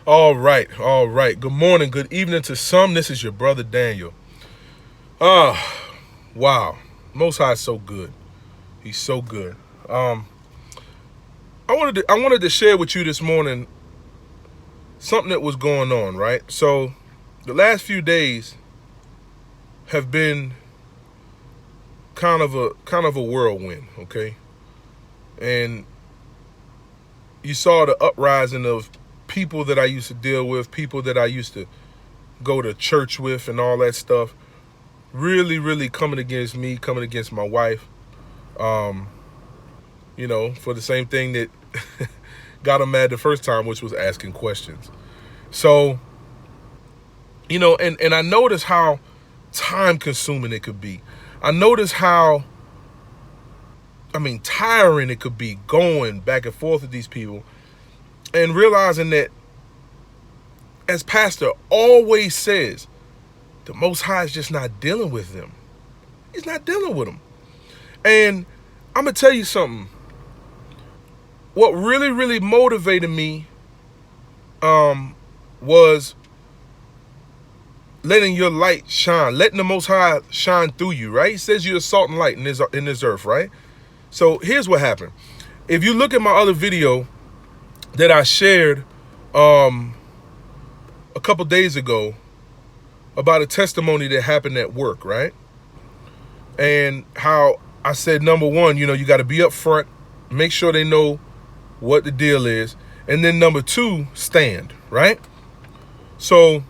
All right, all right. Good morning, good evening to some. This is your brother Daniel. Wow. Most High is so good. He's so good. Um, I wanted to share with you this morning something that was going on, right? So the last few days have been kind of a whirlwind, okay? And you saw the uprising of people that I used to deal with, people that I used to go to church with and all that stuff, really, really coming against me, coming against my wife, um, for the same thing that got him mad the first time, which was asking questions. So, and I noticed how time consuming it could be. I noticed how, tiring it could be going back and forth with these people and realizing that, as Pastor always says, the Most High is just not dealing with them. He's not dealing with them. And I'm going to tell you something. What really, really motivated me was letting your light shine, letting the Most High shine through you, right? He says you're a salt and light in this earth, right? So here's what happened. If you look at my other video that I shared a couple days ago about a testimony that happened at work, right? And how I said, number one, you got to be up front, make sure they know what the deal is. And then number two, stand, right? So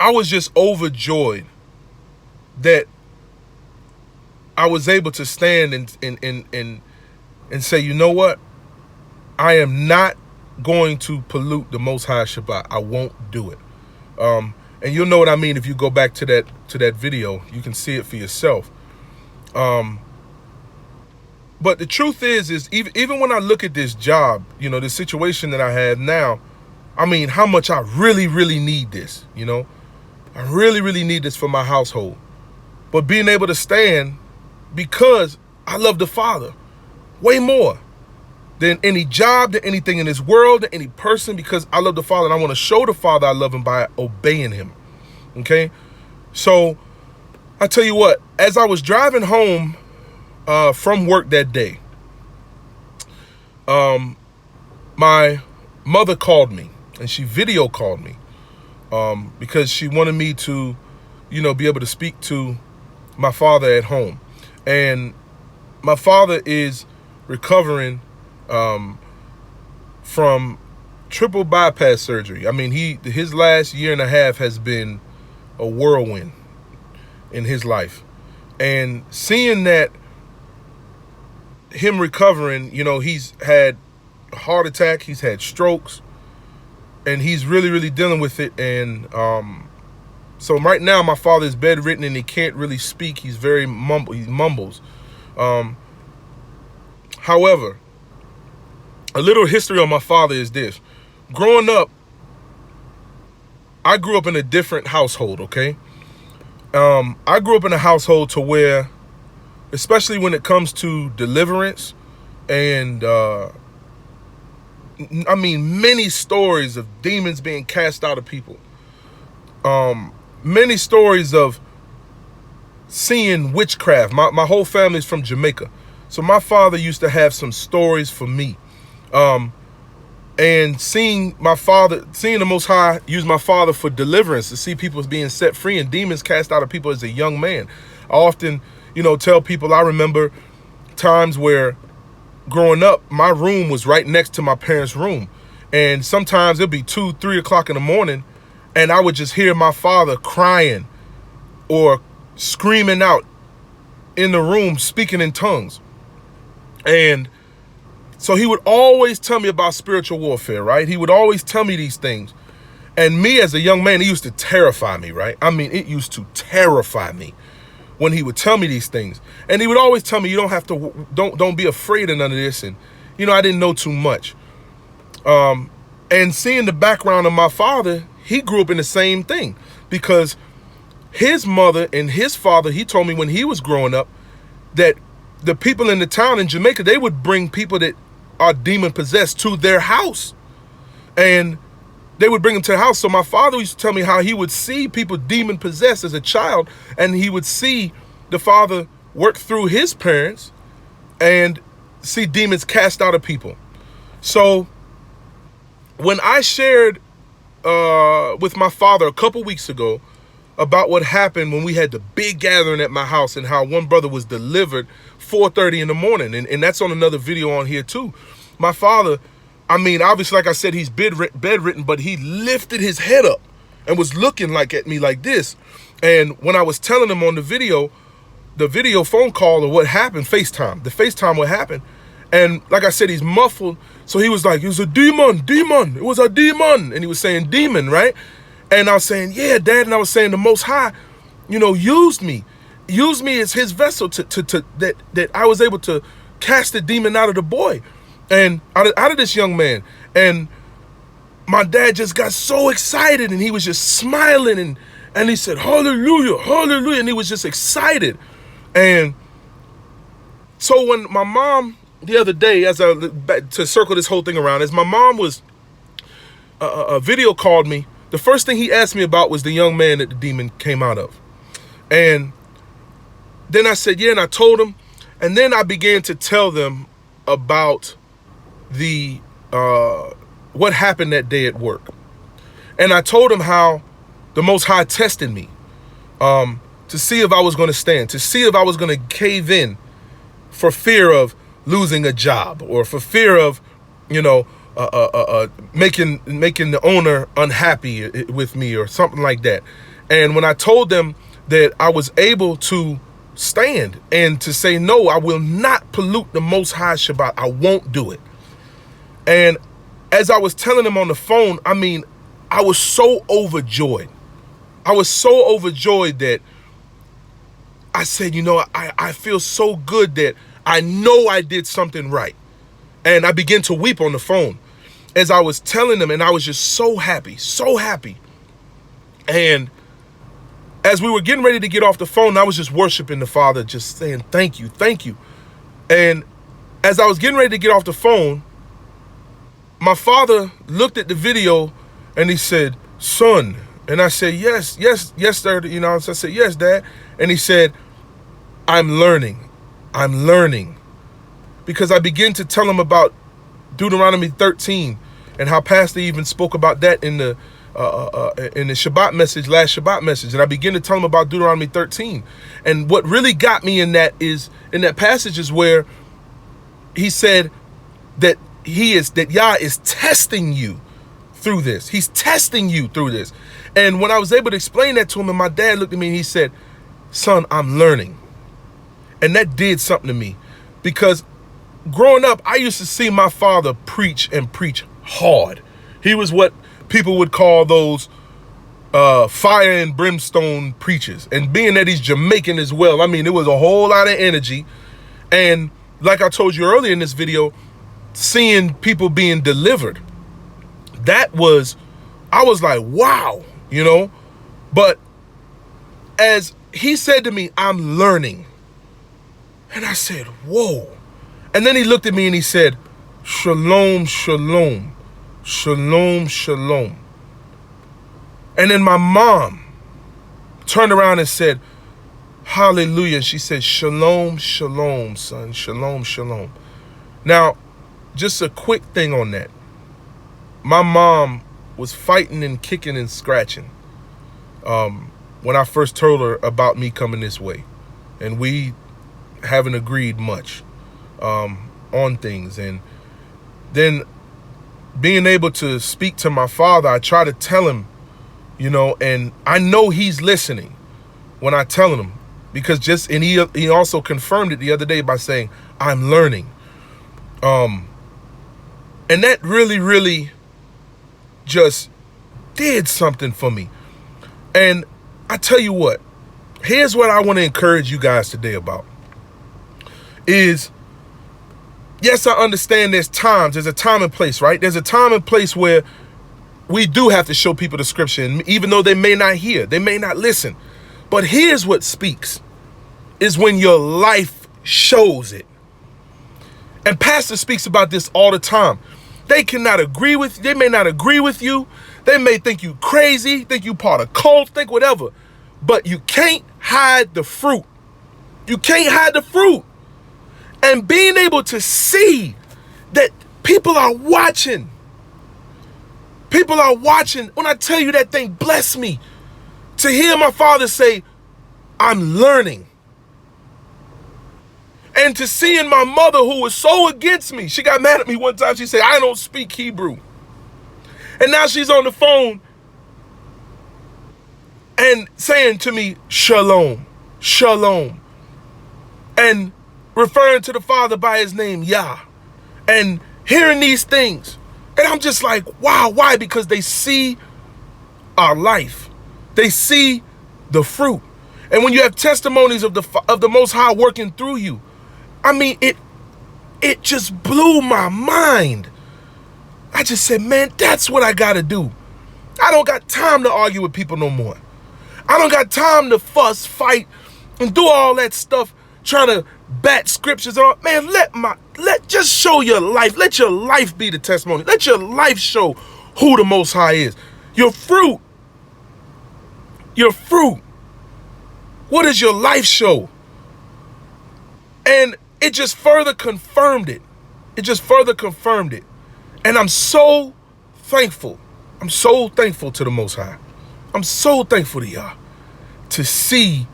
I was just overjoyed that I was able to stand and say, you know what? I am not going to pollute the Most High Shabbat. I won't do it. And you'll know what I mean if you go back to that video. You can see it for yourself. But the truth is even when I look at this job, the situation that I have now, how much I really, really need this, I really, really need this for my household. But being able to stand because I love the Father way more than any job, than anything in this world, than any person, because I love the Father and I want to show the Father I love him by obeying him. Okay? So I tell you what, as I was driving home from work that day, my mother called me and she video called me because she wanted me to, be able to speak to my father at home. And my father is recovering from triple bypass surgery. His last year and a half has been a whirlwind in his life. And seeing that him recovering, he's had a heart attack, he's had strokes, and he's really, really dealing with it. And so right now my father is bedridden and he can't really speak. He's very he mumbles. However, a little history on my father is this. Growing up, I grew up in a different household, okay? I grew up in a household to where, especially when it comes to deliverance and, many stories of demons being cast out of people. Many stories of seeing witchcraft. My whole family's from Jamaica. So my father used to have some stories for me. And seeing the Most High use my father for deliverance, to see people being set free and demons cast out of people as a young man. I often, tell people I remember times where growing up, my room was right next to my parents' room. And sometimes it'd be 2, 3 o'clock in the morning and I would just hear my father crying or screaming out in the room, speaking in tongues. And so he would always tell me about spiritual warfare, right? He would always tell me these things. And me as a young man, it used to terrify me, right? It used to terrify me when he would tell me these things. And he would always tell me, you don't have to, don't be afraid of none of this. And, I didn't know too much. And seeing the background of my father, he grew up in the same thing because his mother and his father, he told me when he was growing up that the people in the town in Jamaica, they would bring people that are demon possessed to their house. And they would bring him to the house. So my father used to tell me how he would see people demon possessed as a child, and he would see the father work through his parents and see demons cast out of people. So when I shared with my father a couple weeks ago about what happened when we had the big gathering at my house and how one brother was delivered 4:30 in the morning, and that's on another video on here too. My father, I mean, obviously, like I said, he's bedridden, but he lifted his head up and was looking at me like this. And when I was telling him on the video phone call of what happened, the FaceTime what happened. And like I said, he's muffled. So he was like, it was a demon. It was a demon. And he was saying demon, right? And I was saying, yeah, Dad. And I was saying the Most High, used me as his vessel that I was able to cast the demon out of the boy. And out of this young man. And my dad just got so excited, and he was just smiling, and he said, hallelujah, hallelujah. And he was just excited. And so when my mom, the other day, to circle this whole thing around, as my mom was video called me, the first thing he asked me about was the young man that the demon came out of. And then I said, yeah, and I told him. And then I began to tell them about what happened that day at work. And I told him how the Most High tested me to see if I was going to stand, to see if I was going to cave in for fear of losing a job, or for fear of, making the owner unhappy with me or something like that. And when I told them that I was able to stand and to say, no, I will not pollute the Most High Shabbat, I won't do it. And as I was telling him on the phone, I mean, I was so overjoyed. I was so overjoyed that I said, I feel so good that I know I did something right. And I began to weep on the phone as I was telling them, and I was just so happy, so happy. And as we were getting ready to get off the phone, I was just worshiping the Father, just saying, thank you, thank you. And as I was getting ready to get off the phone, my father looked at the video and he said, son. And I said, yes, sir. So I said, yes, Dad. And he said, I'm learning. Because I began to tell him about Deuteronomy 13 and how Pastor even spoke about that in the Shabbat message, last Shabbat message. And I began to tell him about Deuteronomy 13. And what really got me in that passage is where he said that Yah is testing you through this. He's testing you through this. And when I was able to explain that to him, and my dad looked at me and he said, son, I'm learning. And that did something to me, because growing up, I used to see my father preach hard. He was what people would call those fire and brimstone preachers. And being that he's Jamaican as well, I mean, it was a whole lot of energy. And like I told you earlier in this video, seeing people being delivered, I was like, wow, but as he said to me, I'm learning. And I said, whoa. And then he looked at me and he said, shalom, shalom, shalom, shalom. And then my mom turned around and said, hallelujah. And she said, shalom, shalom, son, shalom, shalom. Now, just a quick thing on that. My mom was fighting and kicking and scratching when I first told her about me coming this way. And we haven't agreed much on things. And then being able to speak to my father, I try to tell him, and I know he's listening when I tell him, because he also confirmed it the other day by saying, I'm learning. And that really, really just did something for me. And I tell you what, here's what I want to encourage you guys today about is, yes, I understand there's a time and place, right? There's a time and place where we do have to show people the scripture, and even though they may not hear, they may not listen. But here's what speaks, is when your life shows it. And Pastor speaks about this all the time. They cannot agree with you. They may not agree with you. They may think you crazy, think you part of cult, think whatever. But you can't hide the fruit. You can't hide the fruit. And being able to see that people are watching. People are watching. When I tell you that thing blessed me. To hear my father say, I'm learning. And to seeing my mother, who was so against me. She got mad at me one time. She said, I don't speak Hebrew. And now she's on the phone and saying to me, shalom, shalom. And referring to the Father by his name, Yah. And hearing these things. And I'm just like, wow, why? Because they see our life. They see the fruit. And when you have testimonies of the Most High working through you, I mean, it just blew my mind. I just said, man, that's what I got to do. I don't got time to argue with people no more. I don't got time to fuss, fight, and do all that stuff, trying to bat scriptures on. Man, just show your life. Let your life be the testimony. Let your life show who the Most High is. Your fruit. Your fruit. What does your life show? And it just further confirmed it. It just further confirmed it. And I'm so thankful. I'm so thankful to the Most High. I'm so thankful to y'all to see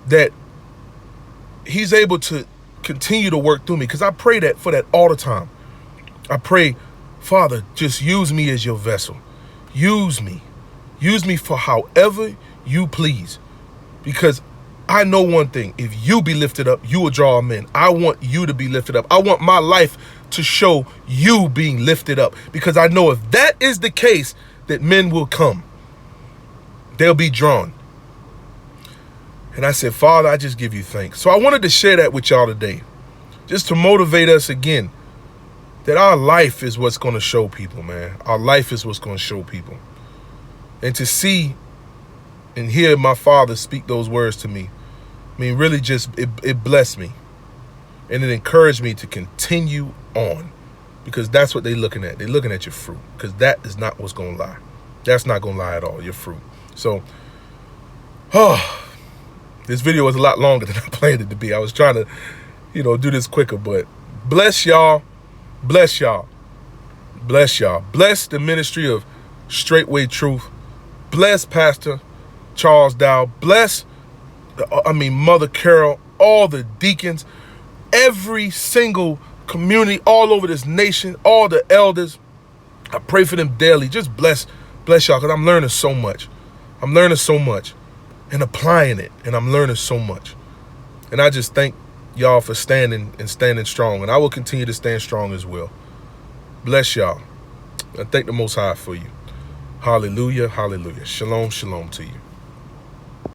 that he's able to continue to work through me, because I pray that for that all the time. I pray, Father, just use me as your vessel. Use me. Use me for however you please. Because I know one thing. If you be lifted up, you will draw men. I want you to be lifted up. I want my life to show you being lifted up. Because I know if that is the case, that men will come. They'll be drawn. And I said, Father, I just give you thanks. So I wanted to share that with y'all today. Just to motivate us again. That our life is what's going to show people, man. Our life is what's going to show people. And to see and hear my father speak those words to me, I mean, really just, it blessed me. And it encouraged me to continue on. Because that's what they're looking at. They're looking at your fruit. Because that is not what's going to lie. That's not going to lie at all, your fruit. So, this video was a lot longer than I planned it to be. I was trying to, do this quicker. But bless y'all. Bless y'all. Bless y'all. Bless the ministry of Straightway Truth. Bless Pastor Charles Dow. Bless, Mother Carol, all the deacons, every single community all over this nation, all the elders. I pray for them daily. Just bless y'all, because I'm learning so much. I'm learning so much and applying it, and I'm learning so much. And I just thank y'all for standing strong, and I will continue to stand strong as well. Bless y'all. I thank the Most High for you. Hallelujah, hallelujah. Shalom, shalom to you.